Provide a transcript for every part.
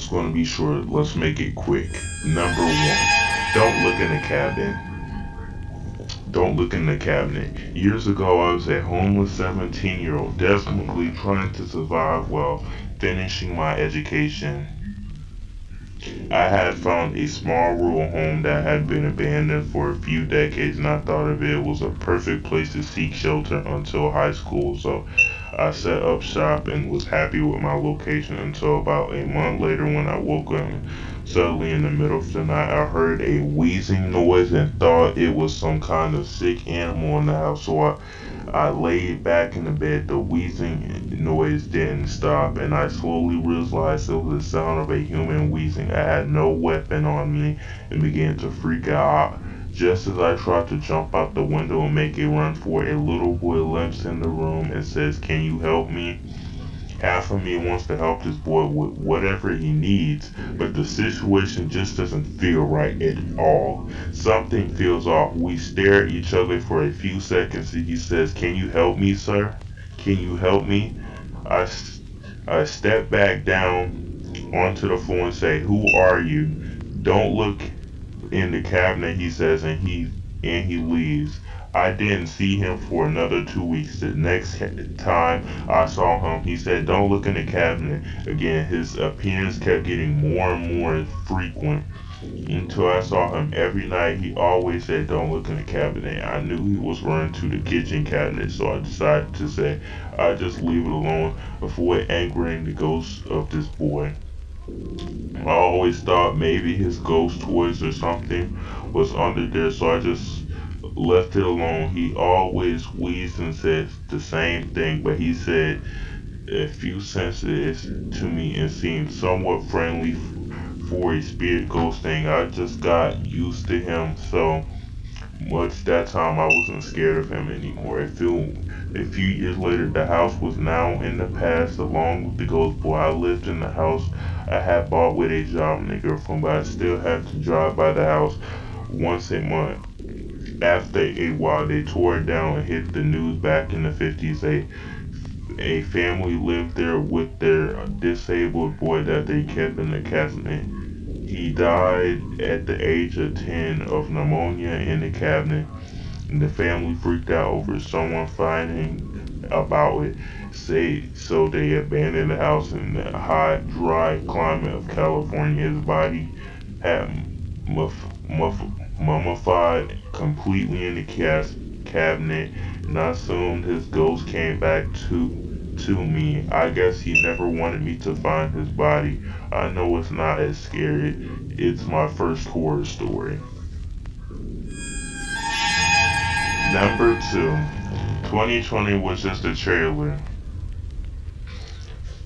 it's going to be short. Let's make it quick. Number one, don't look in the cabinet. Don't look in the cabinet. Years ago, I was a homeless 17-year-old, desperately trying to survive while finishing my education. I had found a small rural home that had been abandoned for a few decades, and I thought of it was a perfect place to seek shelter until high school. So I set up shop and was happy with my location until about a month later when I woke up. Suddenly, in the middle of the night, I heard a wheezing noise and thought it was some kind of sick animal in the house. I laid back in the bed. The wheezing noise didn't stop, and I slowly realized it was the sound of a human wheezing. I had no weapon on me and began to freak out. Just as I tried to jump out the window and make a run for it, a little boy limps in the room and says, "Can you help me?" Half of me wants to help this boy with whatever he needs, but the situation just doesn't feel right at all. Something feels off. We stare at each other for a few seconds and he says, "Can you help me, sir? Can you help me?" I, I step back down onto the floor and say, "Who are you?" "Don't look in the cabinet," he says, and he leaves. I didn't see him for another 2 weeks. The next time I saw him, he said, "Don't look in the cabinet." Again, his appearance kept getting more and more frequent until I saw him every night. He always said, "Don't look in the cabinet." I knew he was running to the kitchen cabinet, so I decided to say, "I just leave it alone, avoid angering the ghost of this boy." I always thought maybe his ghost toys or something was under there, so I just left it alone. He always wheezed and said the same thing, but he said a few sentences to me and seemed somewhat friendly for a spirit ghost thing. I just got used to him so much that time I wasn't scared of him anymore. A few years later, the house was now in the past along with the ghost boy. I lived in the house I had bought with a job and a girlfriend, but I still had to drive by the house once a month. After a while, they tore it down and hit the news back in the 50s. A family lived there with their disabled boy that they kept in the cabinet. He died at the age of 10 of pneumonia in the cabinet, and the family freaked out over someone finding about it. So they abandoned the house in the hot, dry climate of California. His body had muff, muff, mummified completely in the cabinet, and I assumed his ghost came back to me. I guess he never wanted me to find his body. I know it's not as scary. It's my first horror story. Number two, 2020 was just a trailer.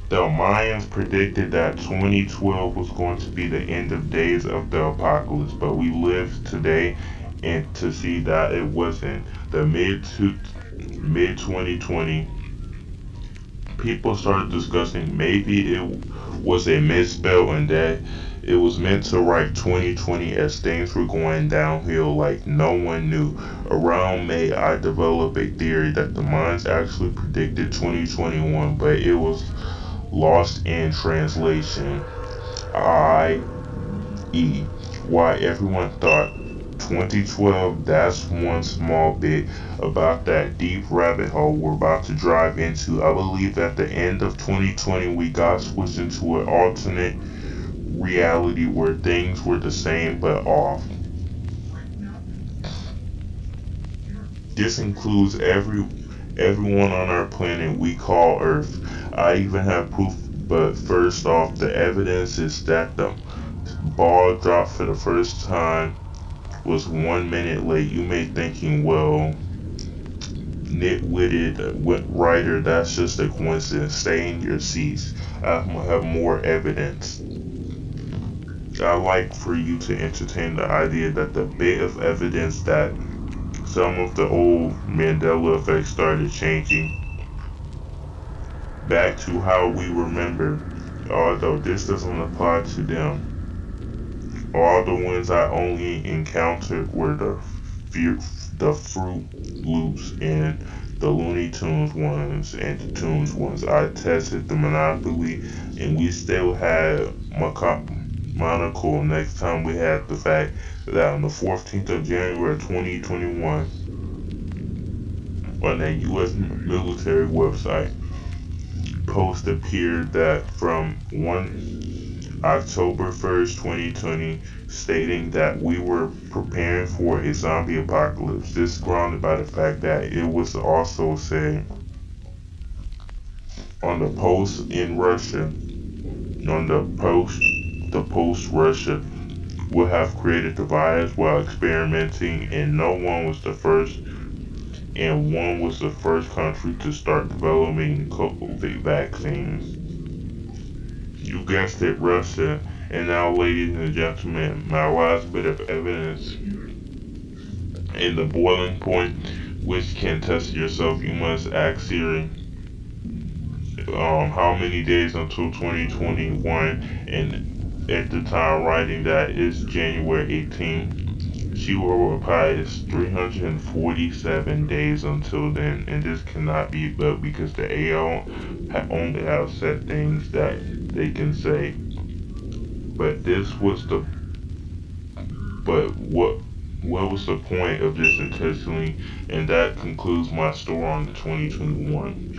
The Mayans predicted that 2012 was going to be the end of days of the apocalypse, but we live today and to see that it wasn't. The mid 2020, people started discussing maybe it was a misspell and that it was meant to write 2020 as things were going downhill like no one knew. Around May, I developed a theory that the Mayans actually predicted 2021, but it was lost in translation, i.e., why everyone thought 2012. That's one small bit about that deep rabbit hole we're about to drive into. I believe at the end of 2020 we got switched into an alternate reality where things were the same but off. This includes everyone on our planet we call Earth. I even have proof, but first off, the evidence is that the ball dropped for the first time was 1 minute late. You may thinking, well, nitwitted writer, that's just a coincidence. Stay in your seats. I have more evidence. I like for you to entertain the idea that the bit of evidence that some of the old Mandela effects started changing back to how we remember, although this doesn't apply to them. All the ones I only encountered were the Fruit Loops and the Looney Tunes ones and the Tunes ones. I tested the Monopoly, and we still had Monocle next time we had the fact that on the 14th of January 2021, on a U.S. military website, post appeared that from 1 October 1st, 2020, stating that we were preparing for a zombie apocalypse. This grounded by the fact that it was also said on the post in Russia, on the post Russia would have created the virus while experimenting, and no one was the first, and one was the first country to start developing the COVID vaccine. You guessed it, Russia. And now, ladies and gentlemen, my last bit of evidence in the boiling point, which can test yourself. You must ask Siri, how many days until 2021, and at the time writing that is January 18th. She will reply it's 347 days until then, and this cannot be but because the AI only have set things that they can say. But this was the but what was the point of this intentionally? And that concludes my story on the 2021.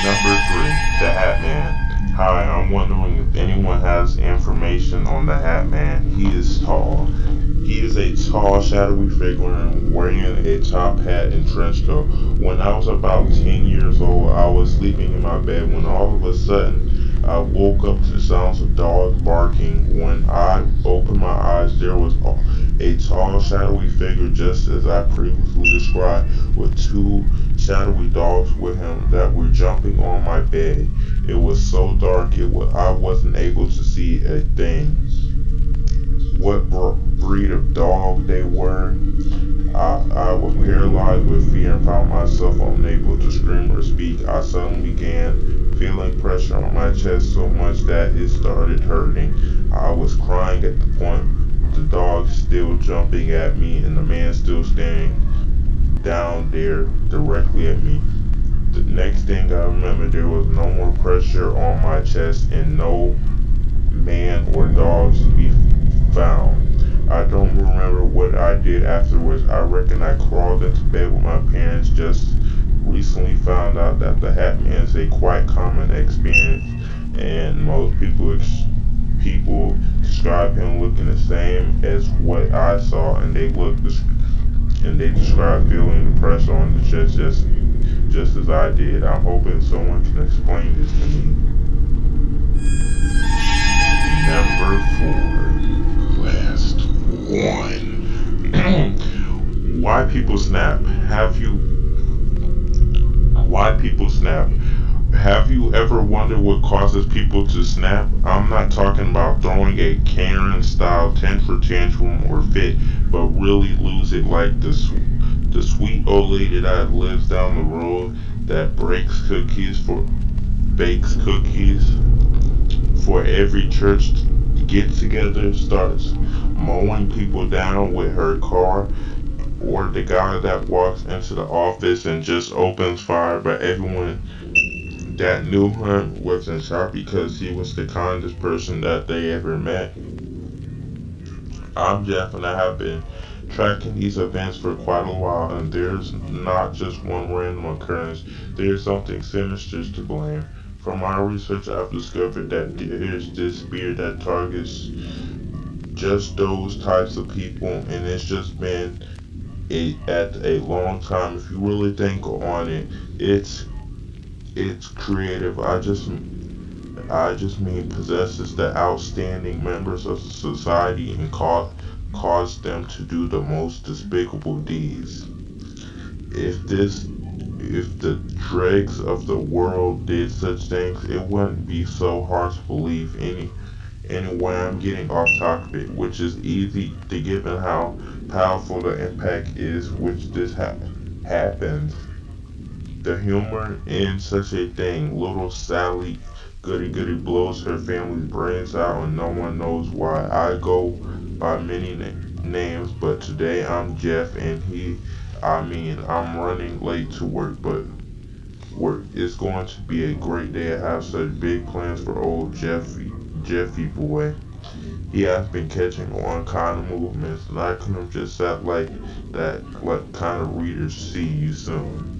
Number three, the Hat Man. Hi, I'm wondering if anyone has information on the Hat Man. He is tall. He is a tall, shadowy figure wearing a top hat and trench coat. When I was about 10 years old, I was sleeping in my bed when all of a sudden I woke up to the sounds of dogs barking. When I opened my eyes, there was a tall, shadowy figure just as I previously described, with two shadowy dogs with him that were jumping on my bed. It was so dark I wasn't able to see a thing. What breed of dog they were. I was paralyzed with fear and found myself unable to scream or speak. I suddenly began feeling pressure on my chest so much that it started hurting. I was crying at the point the dog still jumping at me and the man still standing down there directly at me. The next thing I remember, there was no more pressure on my chest and no man or dogs to be found. I don't remember what I did afterwards. I reckon I crawled into bed with my parents. Just recently found out that the Hat Man is a quite common experience, and most people describe him looking the same as what I saw, and they describe feeling the pressure on the chest just as I did. I'm hoping someone can explain this to me. Number four, last one. Why people snap? Why people snap? Have you ever wondered what causes people to snap? I'm not talking about throwing a Karen style temper tantrum or fit, but really lose it like the sweet old lady that lives down the road that bakes cookies for every church get together, starts mowing people down with her car, or the guy that walks into the office and just opens fire, but everyone that knew him was in shock because he was the kindest person that they ever met. I'm Jeff, and I have been tracking these events for quite a while, and there's not just one random occurrence, there's something sinister to blame. From my research, I've discovered that there's this spear that targets just those types of people, and it's just been at a long time. If you really think on it, it's creative. I just mean possesses the outstanding members of the society and cause them to do the most despicable deeds. If this if the dregs of the world did such things, it wouldn't be so hard to believe. Anyway, I'm getting off topic, which is easy to given how powerful the impact is which this happens. The humor in such a thing, little Sally Goody Goody blows her family's brains out and no one knows why. I go by many names. names, but today I'm Jeff, and I'm running late to work, but work. It's going to be a great day. I have such big plans for old Jeffy boy. He has been catching on kind of movements, and I could have just sat like that, like kind of readers. See you soon.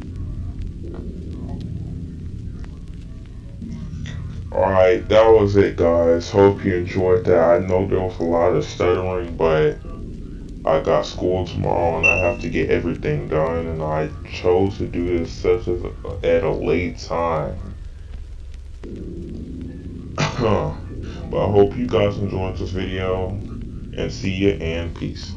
Alright, that was it, guys. Hope you enjoyed that. I know there was a lot of stuttering, but I got school tomorrow and I have to get everything done, and I chose to do this such as at a late time. But I hope you guys enjoyed this video, and see ya and peace.